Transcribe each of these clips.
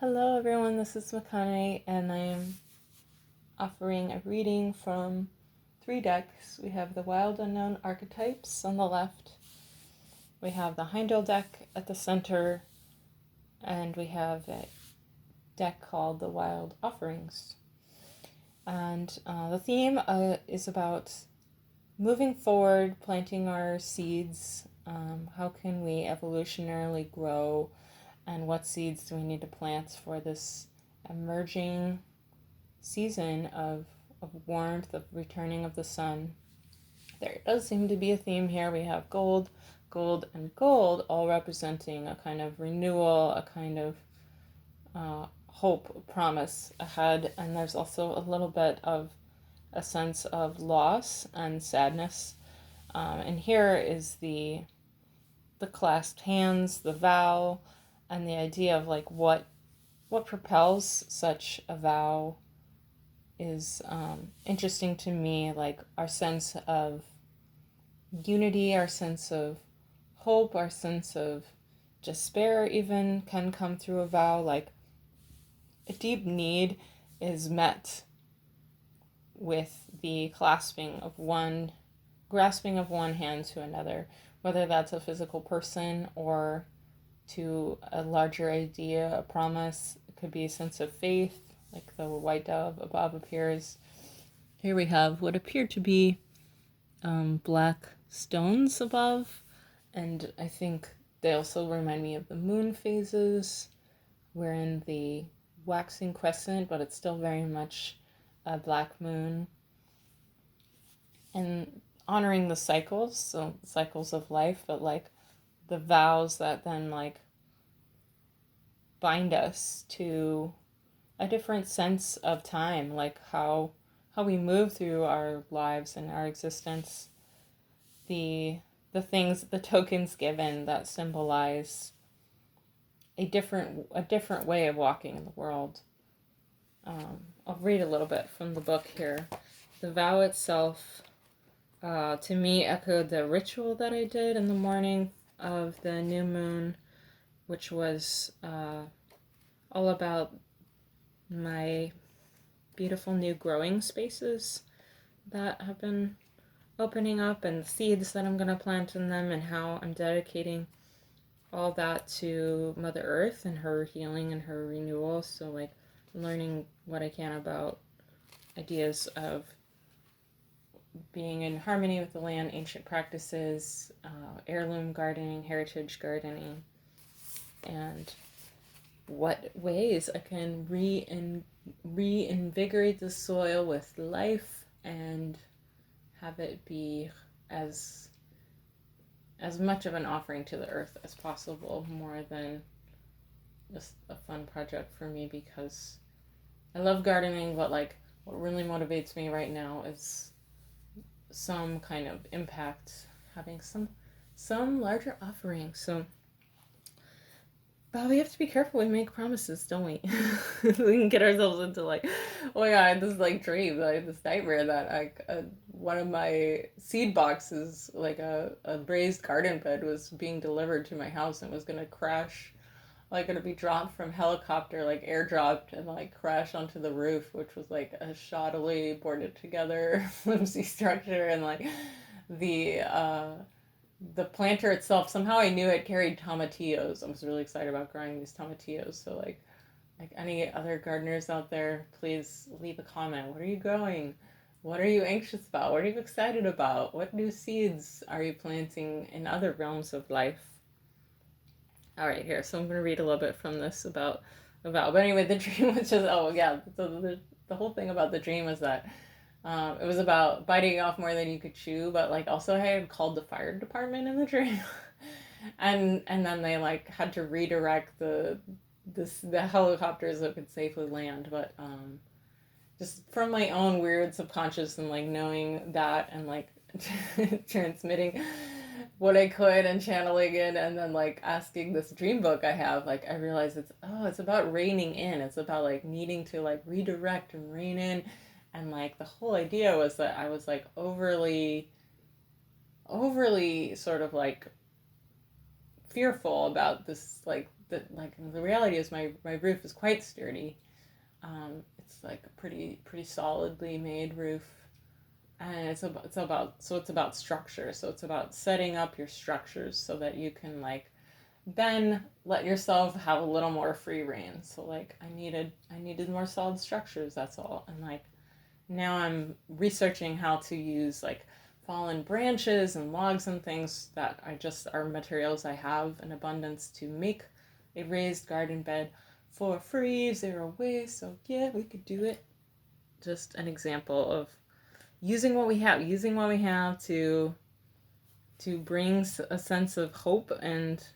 Hello everyone, this is Makané, and I am offering a reading from 3 decks. We have the Wild Unknown Archetypes on the left, we have the Heimdall deck at the center, and we have a deck called the Wild Offerings. And the theme is about moving forward, planting our seeds. How can we evolutionarily grow, and what seeds do we need to plant for this emerging season of warmth, of returning of the sun? There does seem to be a theme here. We have gold, gold, and gold, all representing a kind of renewal, a kind of hope, promise ahead. And there's also a little bit of a sense of loss and sadness. And here is the clasped hands, the vow, and the idea of like what propels such a vow is interesting to me. Like our sense of unity, our sense of hope, our sense of despair even can come through a vow. Like a deep need is met with the grasping of one hand to another, whether that's a physical person or to a larger idea, a promise. It could be a sense of faith, like the white dove above appears. Here we have what appear to be black stones above, and I think they also remind me of the moon phases. We're in the waxing crescent, but it's still very much a black moon. And honoring the cycles, so cycles of life, but like the vows that then like bind us to a different sense of time, like how we move through our lives and our existence, the things, the tokens given that symbolize a different way of walking in the world. I'll read a little bit from the book here. The vow itself, to me, echoed the ritual that I did in the morning of the new moon, which was all about my beautiful new growing spaces that have been opening up, and the seeds that I'm going to plant in them, and how I'm dedicating all that to Mother Earth and her healing and her renewal. So like learning what I can about ideas of being in harmony with the land, ancient practices, heirloom gardening, heritage gardening, and what ways I can reinvigorate the soil with life and have it be as much of an offering to the earth as possible, more than just a fun project for me, because I love gardening, but like what really motivates me right now is some kind of impact, having some larger offering. So but we have to be careful. We make promises, don't we? We can get ourselves into like, oh my god, I had this like dream, like this nightmare that one of my seed boxes, like a raised garden bed, was being delivered to my house and was gonna crash, like gonna be dropped from helicopter, like airdropped, and like crash onto the roof, which was like a shoddily boarded together flimsy structure, and like the planter itself, somehow I knew it carried tomatillos. I was really excited about growing these tomatillos. So like any other gardeners out there, please leave a comment. What are you growing? What are you anxious about? What are you excited about? What new seeds are you planting in other realms of life? All right, here. So I'm going to read a little bit from this about. But anyway, the dream was just, oh yeah. So the whole thing about the dream was that it was about biting off more than you could chew, but like also I had called the fire department in the dream, and then they like had to redirect the helicopters that could safely land. But just from my own weird subconscious and like knowing that and like transmitting what I could and channeling it, and then like asking this dream book I have, like I realized it's about reining in. It's about like needing to like redirect and rein in. And like the whole idea was that I was like overly sort of like fearful about this, like the reality is my roof is quite sturdy. It's like a pretty solidly made roof, and it's about structure. So it's about setting up your structures so that you can like then let yourself have a little more free reign. So like I needed more solid structures, that's all. And like now I'm researching how to use like fallen branches and logs and things that I just are materials I have in abundance to make a raised garden bed for free, zero waste. So yeah, we could do it. Just an example of using what we have, to bring a sense of hope and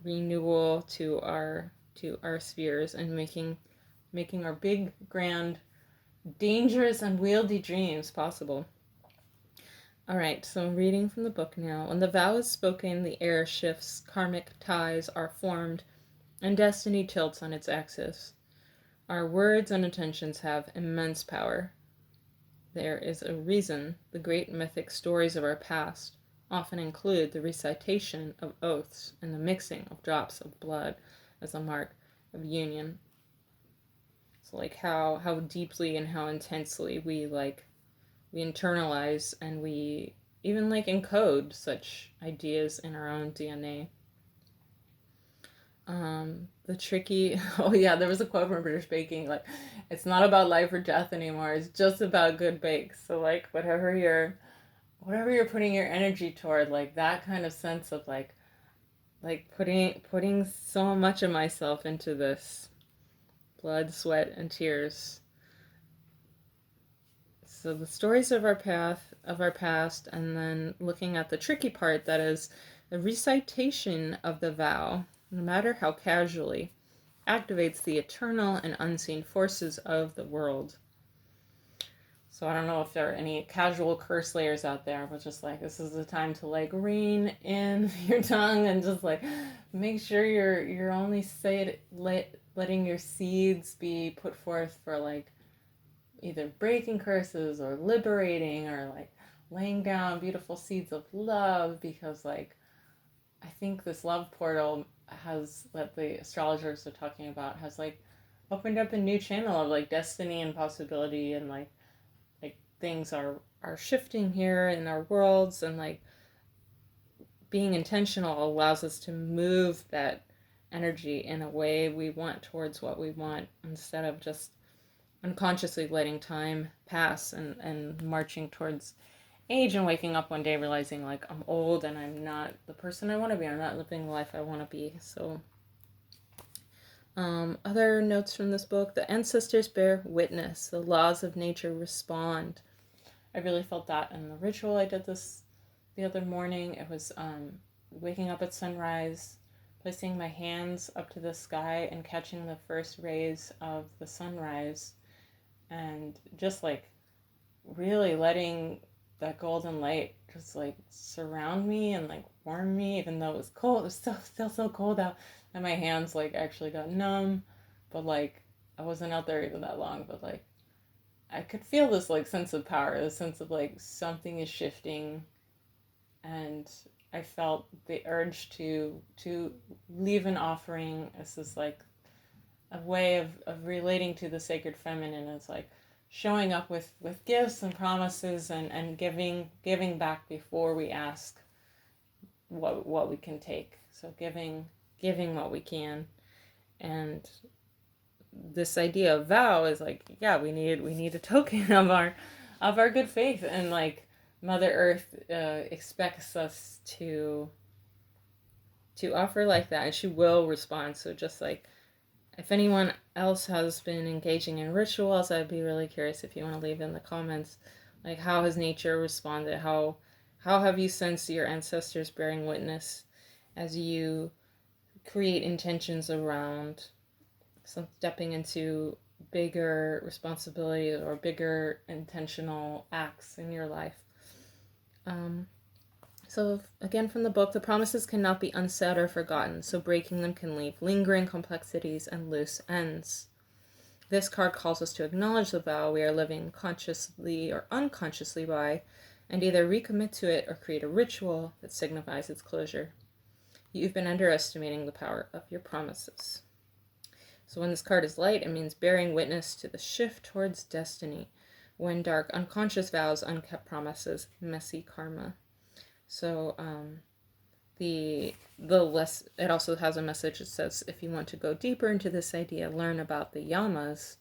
renewal to our spheres, and making our big, grand, dangerous, unwieldy dreams possible. All right, so I'm reading from the book now. When the vow is spoken, the air shifts, karmic ties are formed, and destiny tilts on its axis. Our words and intentions have immense power. There is a reason the great mythic stories of our past often include the recitation of oaths and the mixing of drops of blood as a mark of union. So like how deeply and how intensely we internalize and we even like encode such ideas in our own DNA. The tricky oh yeah, there was a quote from British Baking, like, it's not about life or death anymore, it's just about good bakes. So like whatever you're putting your energy toward, like that kind of sense of like putting so much of myself into this, blood, sweat, and tears. So the stories of our past, and then looking at the tricky part, that is the recitation of the vow, no matter how casually, activates the eternal and unseen forces of the world. So I don't know if there are any casual curse layers out there, but just like this is the time to like rein in your tongue and just like make sure you're only letting your seeds be put forth for like either breaking curses or liberating or like laying down beautiful seeds of love, because like I think this love portal has, that the astrologers are talking about, has like opened up a new channel of like destiny and possibility, and like things are shifting here in our worlds, and like being intentional allows us to move that energy in a way we want towards what we want, instead of just unconsciously letting time pass and marching towards age and waking up one day realizing like I'm old and I'm not the person I want to be. I'm not living the life I want to be. So other notes from this book: the ancestors bear witness, the laws of nature respond. I really felt that in the ritual I did this the other morning. It was waking up at sunrise, placing my hands up to the sky and catching the first rays of the sunrise, and just like really letting that golden light just like surround me and like warm me, even though it was cold. It was still so cold out, and my hands like actually got numb, but like I wasn't out there even that long, but like I could feel this like sense of power, this sense of like something is shifting, and I felt the urge to leave an offering as this like a way of relating to the sacred feminine, as like showing up with gifts and promises, and giving back before we ask what we can take. So giving what we can. And this idea of vow is like, yeah, we need a token of our good faith, and like Mother Earth expects us to offer like that, and she will respond. So just like, if anyone else has been engaging in rituals, I'd be really curious if you want to leave in the comments, like, how has nature responded? How have you sensed your ancestors bearing witness as you create intentions around some stepping into bigger responsibilities or bigger intentional acts in your life? So again, from the book, the promises cannot be unsaid or forgotten, so breaking them can leave lingering complexities and loose ends. This card calls us to acknowledge the vow we are living consciously or unconsciously by, and either recommit to it or create a ritual that signifies its closure. You've been underestimating the power of your promises. So when this card is light, it means bearing witness to the shift towards destiny. When dark, unconscious vows, unkept promises, messy karma. So the less, it also has a message that says, if you want to go deeper into this idea, learn about the yamas,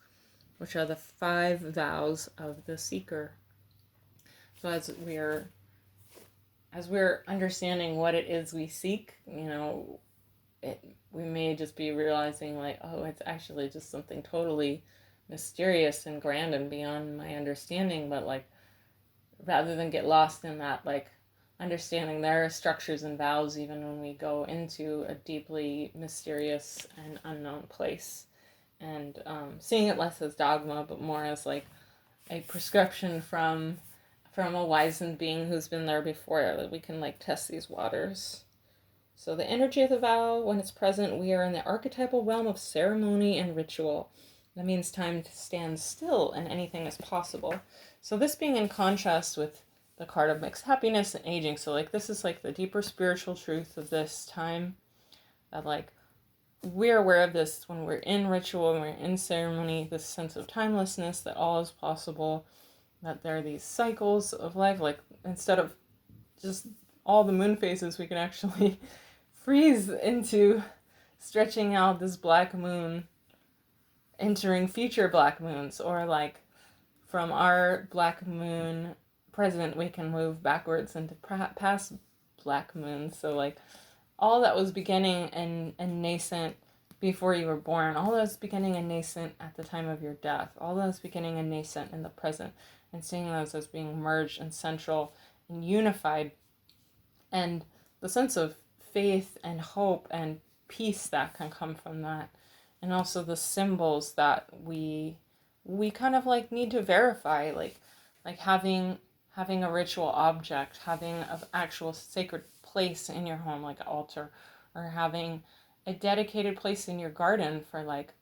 which are the 5 vows of the seeker. So as we're understanding what it is we seek, we may just be realizing like, oh, it's actually just something totally mysterious and grand and beyond my understanding. But like, rather than get lost in that, like, understanding there are structures and vows even when we go into a deeply mysterious and unknown place, and seeing it less as dogma but more as like a prescription from a wizened being who's been there before, that we can like test these waters. So the energy of the vow, when it's present, we are in the archetypal realm of ceremony and ritual. That means time to stand still and anything is possible. So this being in contrast with the card of mixed happiness and aging. So like this is like the deeper spiritual truth of this time, that like we're aware of this when we're in ritual and we're in ceremony, this sense of timelessness, that all is possible, that there are these cycles of life. Like instead of just all the moon phases, we can actually freeze into stretching out this black moon, entering future black moons, or like from our black moon present, we can move backwards into past black moons. So like all that was beginning and nascent before you were born, all that was beginning and nascent at the time of your death, all that was beginning and nascent in the present, and seeing those as being merged and central and unified, and the sense of faith and hope and peace that can come from that, and also the symbols that we kind of like need to verify, like having a ritual object, having an actual sacred place in your home like an altar, or having a dedicated place in your garden for like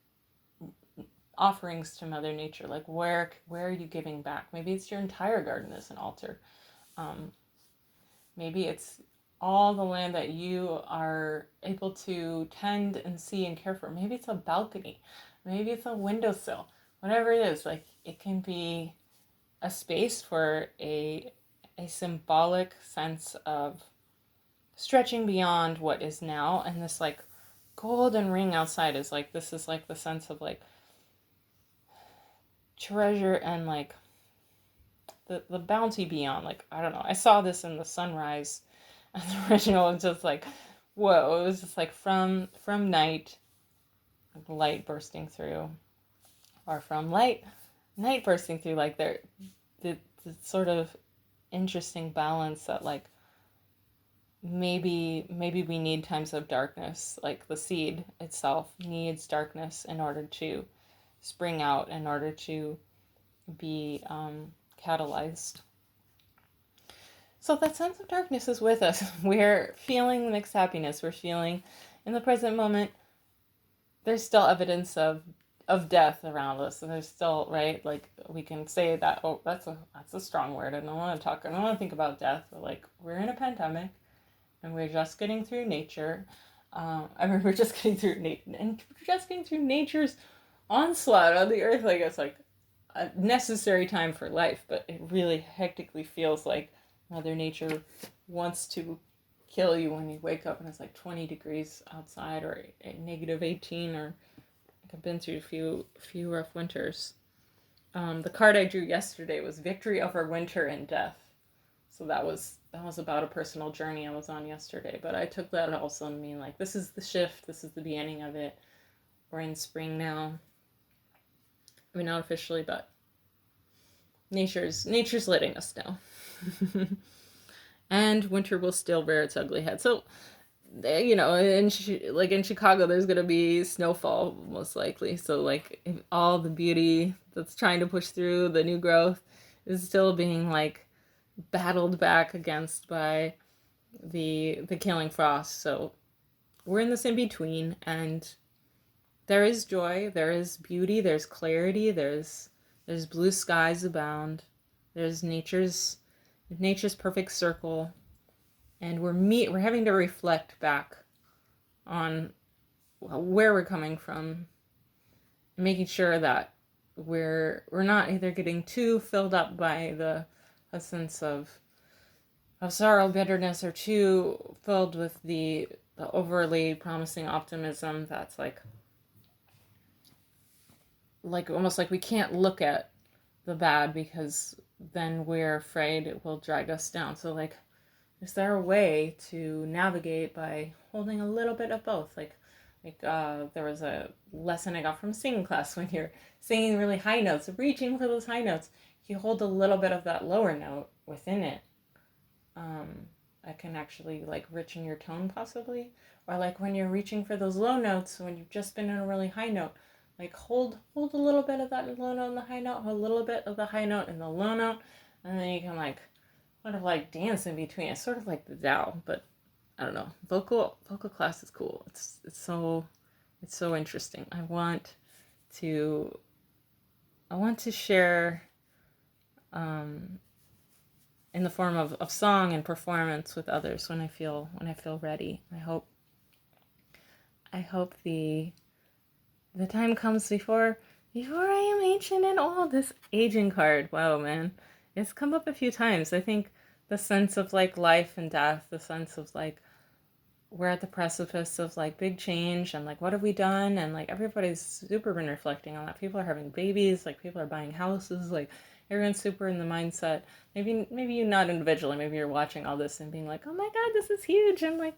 offerings to Mother Nature. Like where are you giving back? Maybe it's your entire garden as an altar. Maybe it's all the land that you are able to tend and see and care for. Maybe it's a balcony. Maybe it's a windowsill. Whatever it is, like it can be a space for a symbolic sense of stretching beyond what is now. And this like golden ring outside is like, this is like the sense of like treasure and like the bounty beyond. Like, I don't know, I saw this in the sunrise as the original, and just like, whoa, it was just like from night, light bursting through, or from night bursting through, like the sort of interesting balance that like maybe we need times of darkness, like the seed itself needs darkness in order to spring out, in order to be catalyzed. So that sense of darkness is with us. We're feeling mixed happiness. We're feeling in the present moment, there's still evidence of death around us. And there's still, right, like we can say that, oh, that's a strong word. I don't want to think about death. But like, we're in a pandemic and we're just getting through nature. We're just getting through nature's onslaught on the earth. Like, it's like a necessary time for life, but it really hectically feels like Mother Nature wants to kill you when you wake up and it's like 20 degrees outside, or negative 18, or I've been through a few rough winters. The card I drew yesterday was Victory Over Winter and Death. So that was about a personal journey I was on yesterday. But I took that also to mean like, this is the shift, this is the beginning of it. We're in spring now. I mean, not officially, but nature's letting us know. And winter will still rear its ugly head. So, in Chicago, there's gonna be snowfall most likely. So like, if all the beauty that's trying to push through the new growth is still being like battled back against by the killing frost. So we're in this in between, and there is joy, there is beauty, there's clarity, there's blue skies abound, there's nature's perfect circle, and we're having to reflect back on where we're coming from, making sure that we're not either getting too filled up by a sense of sorrow, bitterness, or too filled with the overly promising optimism that's like almost like we can't look at the bad because then we're afraid it will drag us down. So like, is there a way to navigate by holding a little bit of both? There was a lesson I got from singing class: when you're singing really high notes, reaching for those high notes, you hold a little bit of that lower note within it. That can actually like richen your tone possibly. Or like when you're reaching for those low notes, when you've just been in a really high note, like hold a little bit of that low note in the high note, hold a little bit of the high note in the low note, and then you can like sort of like dance in between. It's sort of like the Tao, but I don't know. Vocal class is cool. It's so interesting. I want to share in the form of song and performance with others when I feel ready. I hope the time comes before I am ancient and old. This aging card, wow, man, it's come up a few times. I think the sense of like life and death, the sense of like we're at the precipice of like big change and like what have we done, and like everybody's super been reflecting on that. People are having babies, like people are buying houses, like everyone's super in the mindset. Maybe you not individually, maybe you're watching all this and being like, oh my god, this is huge, and like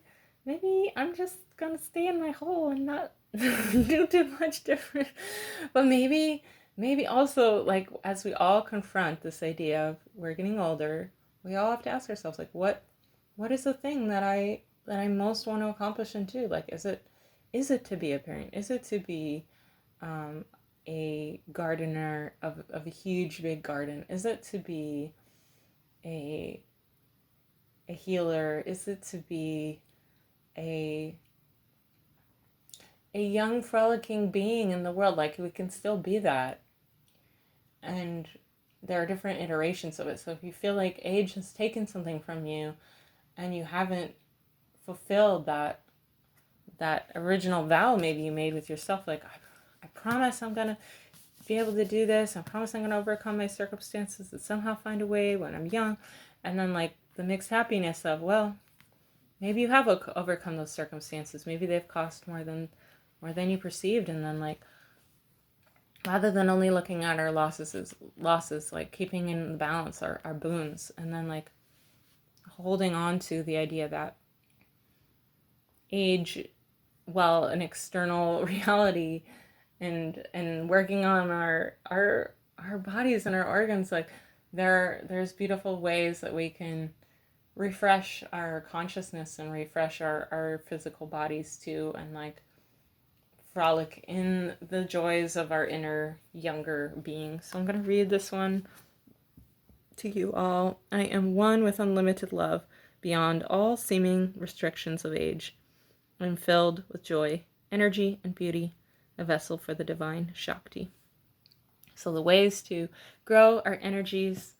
maybe I'm just gonna stay in my hole and not do too much different. But maybe also like as we all confront this idea of we're getting older, we all have to ask ourselves like what is the thing that I most want to accomplish and do? Like, is it to be a parent? Is it to be a gardener of a huge big garden? Is it to be a healer? Is it to be a young frolicking being in the world? Like, we can still be that, and there are different iterations of it. So if you feel like age has taken something from you and you haven't fulfilled that original vow maybe you made with yourself, like I promise I'm gonna be able to do this, I promise I'm gonna overcome my circumstances and somehow find a way when I'm young, and then like the mixed happiness of, well, maybe you have overcome those circumstances, maybe they've cost more than you perceived, and then like rather than only looking at our losses, like keeping in the balance our boons, and then like holding on to the idea that age, well, an external reality, and working on our bodies and our organs, like there's beautiful ways that we can refresh our consciousness and refresh our physical bodies too, and like frolic in the joys of our inner younger being. So I'm going to read this one to you all. I am one with unlimited love beyond all seeming restrictions of age. I am filled with joy, energy, and beauty, a vessel for the divine Shakti. So the ways to grow our energies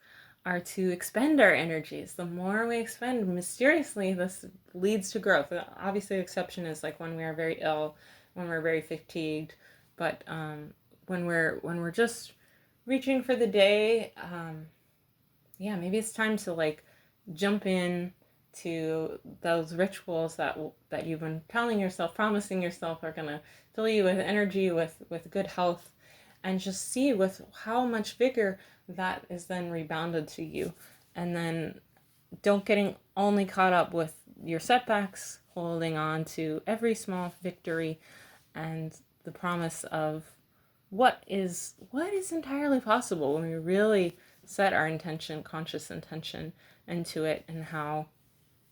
are to expend our energies. The more we expend, mysteriously, this leads to growth. Obviously, the exception is like when we are very ill, when we're very fatigued. But when we're just reaching for the day, yeah, maybe it's time to like jump in to those rituals that you've been telling yourself, promising yourself are gonna fill you with energy, with good health, and just see with how much vigor that is then rebounded to you. And then don't getting only caught up with your setbacks, holding on to every small victory and the promise of what is entirely possible when we really set our intention, conscious intention, into it, and how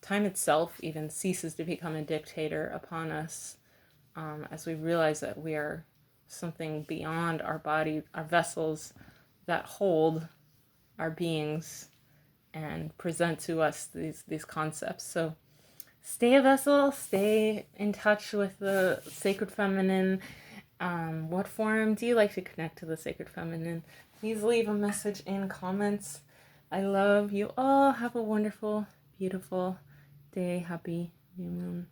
time itself even ceases to become a dictator upon us, as we realize that we are something beyond our body, our vessels that hold our beings and present to us these concepts. So stay a vessel, stay in touch with the sacred feminine. What form do you like to connect to the sacred feminine? Please leave a message in comments. I love you all. Have a wonderful, beautiful day. Happy new moon.